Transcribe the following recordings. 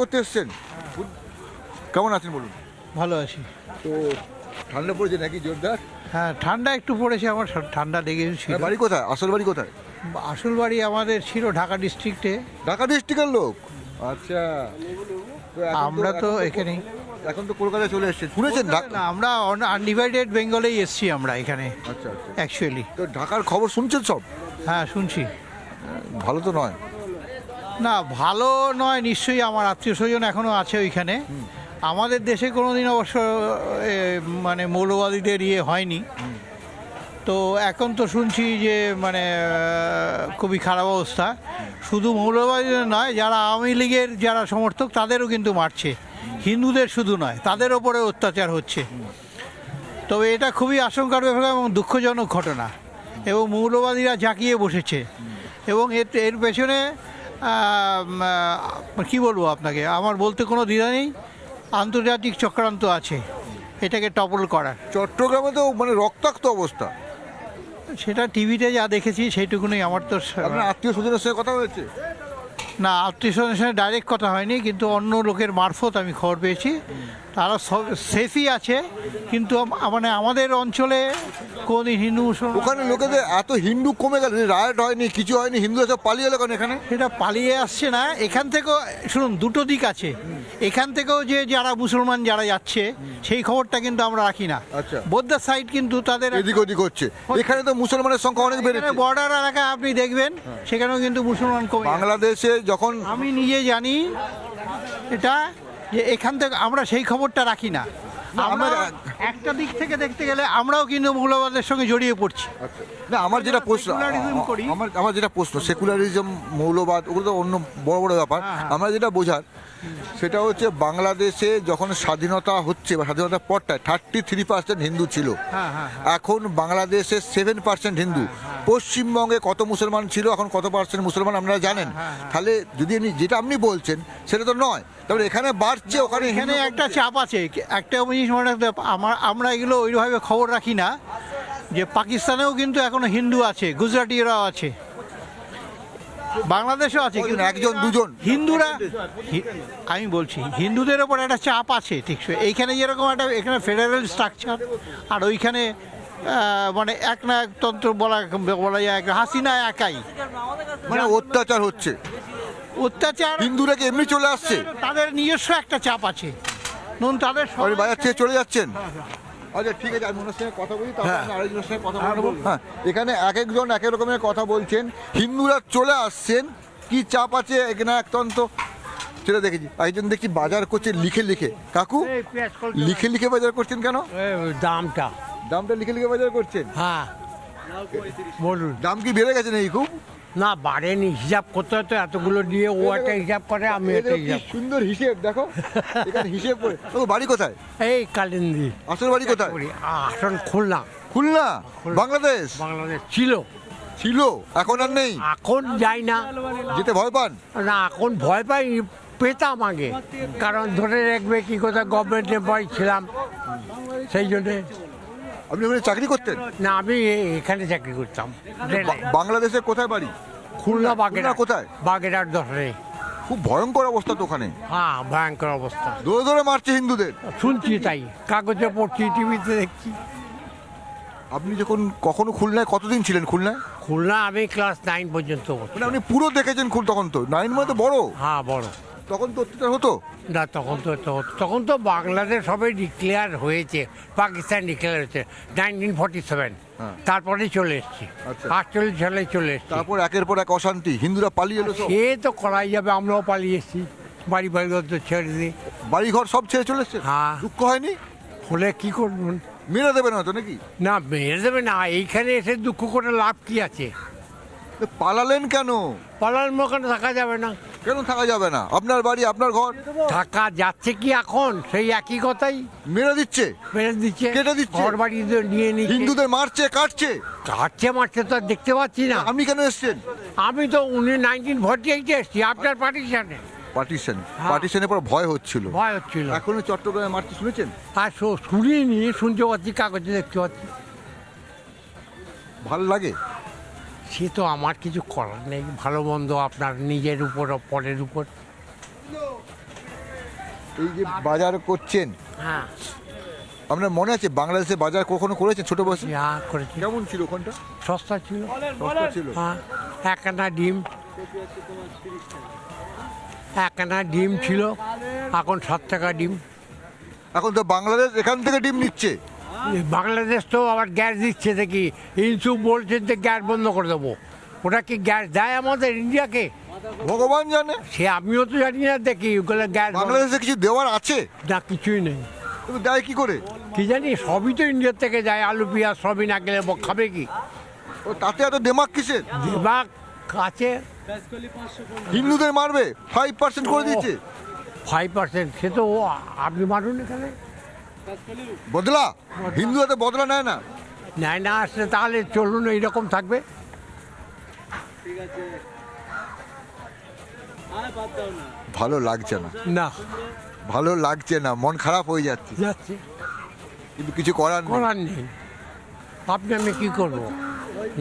করতে এসছেন, কেমন আছেন বলুন? ভালো আছি। তো ঠান্ডা পড়েছে নাকি জোরদার? হ্যাঁ, ঠান্ডা একটু পড়েছে, আমার ঠান্ডা লেগেছিল। বাড়ি কোথায়, আসল বাড়ি কোথায়? আসল বাড়ি আমাদের ছিল ঢাকা ডিস্ট্রিক্টে। ঢাকা ডিস্ট্রিক্টের লোক? আচ্ছা। আমরা তো এখানেই। এখন তো কলকাতায় চলে এসেছেন, শুনেছেন? না, আমরা আনডিভাইডেড বেঙ্গলেই এসছি আমরা এখানে আচ্ছা আচ্ছা। অ্যাকচুয়ালি। তো ঢাকার খবর শুনছেন সব? হ্যাঁ, শুনছি। ভালো তো নয়? না, ভালো নয় নিশ্চয়ই। আমার আত্মীয় স্বজন এখনও আছে ওইখানে। আমাদের দেশে কোনোদিন অবশ্য মানে মৌলবাদীদের হয়নি। তো এখন তো শুনছি যে মানে খুবই খারাপ অবস্থা। শুধু মৌলবাদীদের নয়, যারা আওয়ামী লীগের যারা সমর্থক তাদেরও কিন্তু মারছে। হিন্দুদের শুধু নয়, তাদের ওপরে অত্যাচার হচ্ছে। তবে এটা খুবই আশঙ্কার ব্যাপার এবং দুঃখজনক ঘটনা, এবং মৌলবাদীরা জাঁকিয়ে বসেছে। এবং এর পেছনে কি বলবো আপনাকে, আমার বলতে কোনো দ্বিধা নেই, আন্তর্জাতিক চক্রান্ত আছে এটাকে টপল করার। চট্টগ্রামে তো মানে রক্তাক্ত অবস্থা। সেটা টিভিতে যা দেখেছি সেইটুকুনি। আমার তো আপনার আত্মীয় স্বজনের সঙ্গে কথা হয়েছে? না, আত্মীয় স্বজনের সঙ্গে ডাইরেক্ট কথা হয়নি, কিন্তু অন্য লোকের মারফত আমি খবর পেয়েছি। তারা সব সেফই আছে, কিন্তু মানে আমাদের অঞ্চলে কোনদিন হিন্দু মুসলমান ওখানে লোকেদের এত হিন্দু কমে গেল, রায়ট হয়নি, কিছু হয়নি, হিন্দুরা সব পালিয়ে এলো কেন এখানে? সেটা পালিয়ে আসছে না। এখান থেকেও শুনুন, দুটো দিক আছে। এখান থেকেও যে যারা মুসলমান যারা যাচ্ছে সেই খবরটা কিন্তু আমরা রাখি না। আচ্ছা। বোদ্দা সাইড কিন্তু তাদের এদিক ওদিক হচ্ছে। এখানে তো মুসলমানের সংখ্যা অনেক বেড়েছে। বর্ডার এলাকা আপনি দেখবেন সেখানেও কিন্তু মুসলমান কমে যাচ্ছে। বাংলাদেশে যখন আমি নিজে জানি এটা, যে এখান থেকে আমরা সেই খবরটা রাখি না। আমরা একটা দিক থেকে দেখতে গেলে আমরাও কিন্তু মৌলবাদের সঙ্গে জড়িয়ে পড়ছি। না, আমার যেটা প্রশ্ন, Secularism করি। আমার যেটা প্রশ্ন, সেকুলারিজম, মৌলবাদ, ওগুলো তো অন্য বড় বড় ব্যাপার। আমরা যেটা বোঝার সেটা হচ্ছে বাংলাদেশে যখন স্বাধীনতা হচ্ছে বা স্বাধীনতার পরটায় 33% হিন্দু ছিল। এখন বাংলাদেশে 7% হিন্দু। পশ্চিমবঙ্গে কত মুসলমান ছিল, এখন কত পার্সেন্ট মুসলমান আপনারা জানেন। তাহলে যদি যেটা আপনি বলছেন সেটা তো নয়, তাহলে এখানে বাড়ছে, ওখানে এখানে একটা চাপ আছে। একটা জিনিস মনে রাখতে হবে, আমরা এগুলো ওইভাবে খবর রাখি না, যে পাকিস্তানেও কিন্তু এখনো হিন্দু আছে, গুজরাটিরাও আছে, বাংলাদেশেও আছে, কিন্তু একজন দুজন হিন্দুরা আমি বলছি হিন্দুদের ওপর একটা চাপ আছে। ঠিক এইখানে যেরকম একটা এখানে ফেডারেল স্ট্রাকচার, আর ওইখানে মানে একনায়কতন্ত্র বলা যায়। হাসিনা একাই, মানে অত্যাচার হচ্ছে, অত্যাচার। হিন্দুরা কি এমনি চলে আসছে? তাদের নিজস্ব একটা চাপ আছে। তাদের বাজার থেকে চলে যাচ্ছেন। আচ্ছা, ঠিক আছে, আমি ওনার সঙ্গে কথা বলি, তারপর আমি আরেকজনের সঙ্গে কথা বলবো। হ্যাঁ, এখানে এক একজন এক এক রকমের কথা বলছেন। হিন্দুরা চলে আসছেন, কি চাপ আছে এখানে একতন্ত্র সেটা দেখেছি। একজন দেখছি বাজার করছে লিখে লিখে। কাকু, লিখে লিখে বাজার করছেন কেন? দামটা লিখে লিখে বাজার করছেন? হ্যাঁ, বলুন। দাম কি বেড়ে গেছে নাকি খুব? না, বাড়েনি, হিসাব করতে হয়তো এতগুলো দিয়ে ও একটা হিসাব করে, আমি একটা কি হিসাব। সুন্দর হিসেব, দেখো এখানে হিসেব করে। ও, বাড়ি কোথায়? এই কালিন্দি। আসল বাড়ি কোথায়? আসল খুলনা। খুলনা? বাংলাদেশ? বাংলাদেশ ছিল, ছিল, এখন আর নেই? এখন যাই না। যেতে ভয় পান? না, এখন ভয় পাই, পেতাম আগে, কারণ ধরে রাখবে কি কথা, গভর্নমেন্ট এমপ্লয়ি ছিলাম, সেই জন্যে। আপনি ওখানে চাকরি করতেন? না, আমি এখানে চাকরি করতাম। বাংলাদেশে কোথায় বাড়ি? খুলনা, বাগেরহাট। কোথায়? বাগেরহাট দশরে। খুব ভয়ঙ্কর অবস্থা তো ওখানে। হ্যাঁ, ভয়ঙ্কর অবস্থা। ধরে ধরে মারছে হিন্দুদের। শুনছি তাই, কাগজে পড়ছি, টিভিতে দেখছি। আপনি যখন কখনো খুলনায় কতদিন ছিলেন? খুলনায় খুলনা আমি ক্লাস 9 পর্যন্ত পড়ছি। মানে আপনি পুরো দেখেছেন? তখন তো 9 মানে তো বড়। হ্যাঁ, বড়। তখন তো অত্যাচার হতো? না, তখন তো বাংলাদেশ সবে ডিক্লেয়ার হয়েছে, পাকিস্তান ডিক্লেয়ার হয়েছে 1947। তারপরে চলে এসেছি, আচ্ছা। 48 সালে চলে এসেছি। তারপর একের পর এক অশান্তি, হিন্দুরা পালিয়ে এলো সব। সে তো করাই যাবে, আমরাও পালিয়ে এসেছি, বাড়ি তো ছেড়ে দিই। বাড়িঘর সব ছেড়ে চলে এসছে? হ্যাঁ। দুঃখ হয়নি? হলে কি করবেন? মেরে দেবে না তো নাকি? না, মেরে দেবে না, এইখানে এসে দুঃখ করে লাভ কি আছে? পালালেন কেন? পালার মোকানে থাকা যাবে না। কেন থাকা যাবে না? আপনার বাড়ি, আপনার ঘর। থাকা যাচ্ছে কি এখন? সেই একই কথাই, মেরে দিচ্ছে, মেরে দিচ্ছে, কেটে দিচ্ছে। ঘর বাড়ি নিয়ে নিচ্ছে, হিন্দুদের মারছে, কাটছে। কাটছে মারছে তো আর দেখতে পাচ্ছি না। আপনি কেন এসছেন? আমি তো 1948 এসেছি, আপনার পার্টিশনে। পার্টিশনের পর ভয় হচ্ছিল, ভয় হচ্ছিল। এখনো চট্টগ্রামে মারতে শুনেছেন? আর শুনিনি, শুনতে পাচ্ছি, কাগজে দেখতে পাচ্ছি। ভালো লাগে? সে তো আমার কিছু করার নেই, ভালো মন্দ আপনার নিজের উপর, পরের উপর। এই যে বাজার করছেন, হ্যাঁ আপনার মনে আছে বাংলাদেশে বাজার কখনো করেছেন ছোট বয়সে? যা করেছি, কেমন ছিল ওখানটা? সস্তা ছিল। সস্তা ছিল? হ্যাঁ, একখানা ডিম ছিল, এখন 7 টাকা ডিম। এখন তো বাংলাদেশ এখান থেকে ডিম নিচ্ছে। বাংলাদেশ তো আবার গ্যাস দিচ্ছে দেখি, ইনসু বলছে যে গ্যাস বন্ধ করে দেবো। ওটা কি গ্যাস দেয় আমাদের ইন্ডিয়াকে? ভগবান জানে, সে আমিও তো জানি না, দেখি ওগুলো গ্যাস বাংলাদেশে কিছু দেওয়ার আছে? না, কিছুই নেই। তবে দেয় কি করে? কি জানি, সবই তো ইন্ডিয়ার থেকে যায়, আলু পেঁয়াজ সবই না গেলে খাবে কি? ও তাতে এত দেমাক কিসের? দেবাক আছে হিন্দুদের মারবে 5% করে দিচ্ছে। 5%, সে তো আপনি মারুন এখানে। বদলা, হিন্দুরা তো বদলা নেয় না। নেয় না আসলে তাহলে চলুন এইরকম থাকবে। ভালো লাগছে না, না, ভালো লাগছে না, মন খারাপ হয়ে যাচ্ছে, যাচ্ছে, কিন্তু কিছু করার নেই। করার নেই। আপনি আমি কি করব?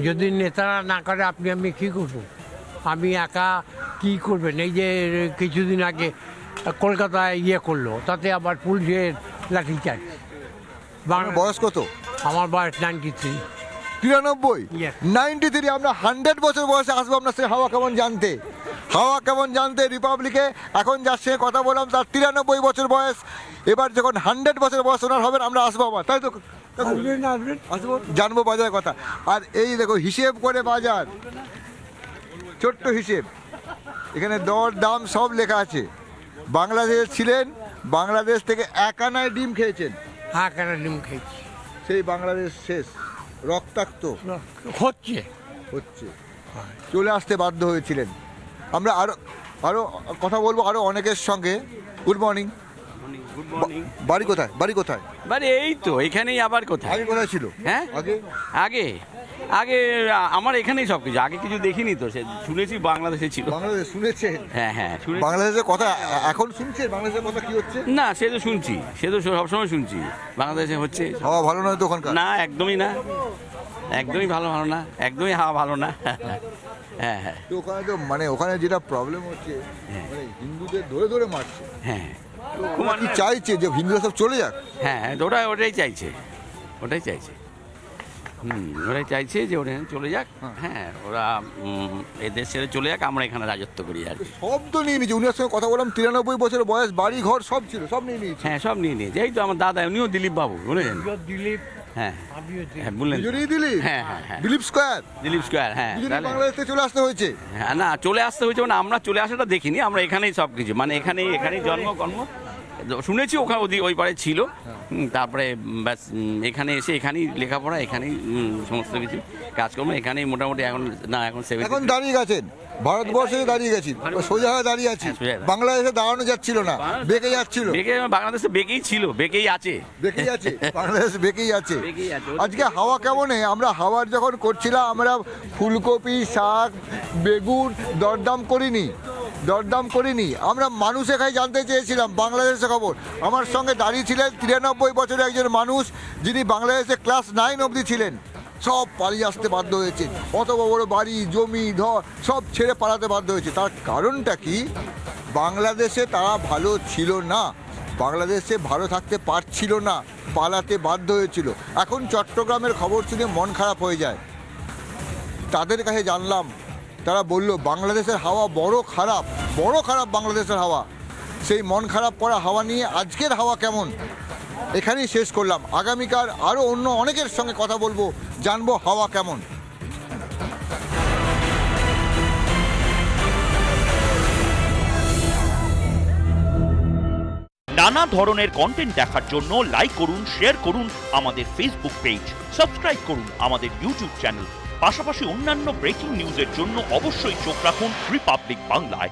যদি নেতারা না করে আপনি আমি কি করব? আমি একা কি করবেন? এই যে কিছুদিন আগে কলকাতায় করলো, তাতে আবার পুলিশের লাঠিচার্জ। আপনার বয়স কত? আমার বয়স 93। 93? Yes. 93? আমরা 100 বছর বয়সে আসবো আপনার সে হাওয়া কেমন জানতে। হাওয়া কেমন জানতে রিপাবলিকে এখন যার সঙ্গে কথা বললাম, তার 93 বছর বয়স। এবার যখন 100 বছর বয়স ওনার হবেন, আমরা আসবো আবার, তাই তো? আসবেন, আসবেন। আসবো, জানবো বাজারের কথা। আর এই দেখো হিসেব করে বাজার, ছোট্ট হিসেব, এখানে দর দাম সব লেখা আছে। বাংলাদেশ ছিলেন, বাংলাদেশ থেকে 1 আনায় ডিম খেয়েছেন, হ্যাঁ, কেন ডিম খেয়েছি? সেই বাংলাদেশ শেষ, রক্তাক্ত হচ্ছে। হচ্ছে, চলে আসতে বাধ্য হয়েছিলেন। আমরা আরো আরো কথা বলবো আরো অনেকের সঙ্গে। Good morning. Good morning. বাড়ি কোথায়? বাড়ি কোথায়? বারে এই তো এখানেই, আবার কোথায়? আগে কোথায় ছিল? হ্যাঁ, আগে আগে আগে আমার এখানেই সব কিছু। আগে কিছু দেখিনি তো, সে শুনেছি বাংলাদেশে ছিল। বাংলাদেশ শুনেছেন? হ্যাঁ হ্যাঁ, শুনে। বাংলাদেশের কথা এখন শুনছেন? বাংলাদেশের কথা কি হচ্ছে? না, সে তো শুনছি, সে তো সবসময় শুনছি বাংলাদেশে হচ্ছে। হাওয়া ভালো নয় তো ওখানকার? না, একদমই না, একদমই ভালো না, একদমই হাওয়া ভালো না। হ্যাঁ হ্যাঁ তো ওখানে তো মানে ওখানে যেটা প্রবলেম হচ্ছে, হ্যাঁ। মানে হিন্দুদের ধরে ধরে মারছে। হ্যাঁ তো ওরা কি চাইছে যে হিন্দুরা সব চলে যাক? হ্যাঁ, ওটাই চাইছে, ওটাই চাইছে। ওরাই চাইছে যে ওরা চলে যাক। হ্যাঁ, ওরা এদেশ ছেড়ে চলে যাক, আমরা এখানে রাজত্ব করি আর কি। সব তো নিয়ে নিয়েছে। উনার সঙ্গে কথা বললাম, 93 বছর বয়স, বাড়ি ঘর সব ছিল, সব নিয়ে নিয়েছে। হ্যাঁ, সব নিয়ে নিয়েছে। এই তো আমার দাদা, উনিও দিলীপ বাবু, বুঝলেন? দিলীপ, হ্যাঁ আমিও দিলীপ। হ্যাঁ, বললেন। দুজনেই দিলীপ? হ্যাঁ হ্যাঁ হ্যাঁ, দিলীপ স্কয়ার? দিলীপ স্কয়ার। হ্যাঁ, দুজনেই তাহলে বাংলাদেশ থেকে চলে আসতে হয়েছে? হ্যাঁ, না চলে আসতে হয়েছে মানে আমরা চলে আসাটা দেখিনি, আমরা এখানেই সব কিছু, মানে এখানেই জন্মকর্ম। শুনেছি ওখানে ওই পারে ছিল, তারপরে ব্যাস এখানে এসে এখানেই লেখাপড়া, এখানেই সমস্ত কিছু কাজকর্ম, এখানেই মোটামুটি এখন। না, এখন এখন দাঁড়িয়ে গেছেন, ভারতবর্ষে দাঁড়িয়ে গেছি, সোজা হয়ে দাঁড়িয়ে আছি। হ্যাঁ, সোজা। বাংলাদেশে দাঁড়ানো যাচ্ছিল না, বেঁকে যাচ্ছিল। বাংলাদেশে বেঁকেই ছিল, বেঁকেই আছে। বেঁকেই আছে, বাংলাদেশ বেঁকেই আছে। বেঁকেই আছে। আজকে হাওয়া কেমন? আমরা হাওয়ার যখন করছিলাম, আমরা ফুলকপি, শাক, বেগুন দরদাম করিনি। আমরা মানুষে খাই জানতে চেয়েছিলাম বাংলাদেশের খবর। আমার সঙ্গে দাঁড়িয়ে ছিলেন 93 বছরের একজন মানুষ, যিনি বাংলাদেশে ক্লাস 9 অবধি ছিলেন। সব পালিয়ে আসতে বাধ্য হয়েছে, অত বড় বাড়ি, জমি, ধর সব ছেড়ে পালাতে বাধ্য হয়েছে। তার কারণটা কি? বাংলাদেশে তারা ভালো ছিল না, বাংলাদেশে ভালো থাকতে পারছিল না, পালাতে বাধ্য হয়েছিল। এখন চট্টগ্রামের খবর শুনে মন খারাপ হয়ে যায়। তাদের কাছে জানলাম, তারা বলল বাংলাদেশের হাওয়া বড় খারাপ বাংলাদেশের হাওয়া। সেই মন খারাপ করা হাওয়া নিয়ে আজকের হাওয়া কেমন এখানেই শেষ করলাম। আগামীকাল আরও অন্য অনেকের সঙ্গে কথা বলবো, জানবো হাওয়া কেমন। নানা ধরনের কন্টেন্ট দেখার জন্য লাইক করুন, শেয়ার করুন আমাদের ফেসবুক পেজ, সাবস্ক্রাইব করুন আমাদের ইউটিউব চ্যানেল। পাশাপাশি অন্যান্য ব্রেকিং নিউজের জন্য অবশ্যই চোখ রাখুন রিপাবলিক বাংলায়।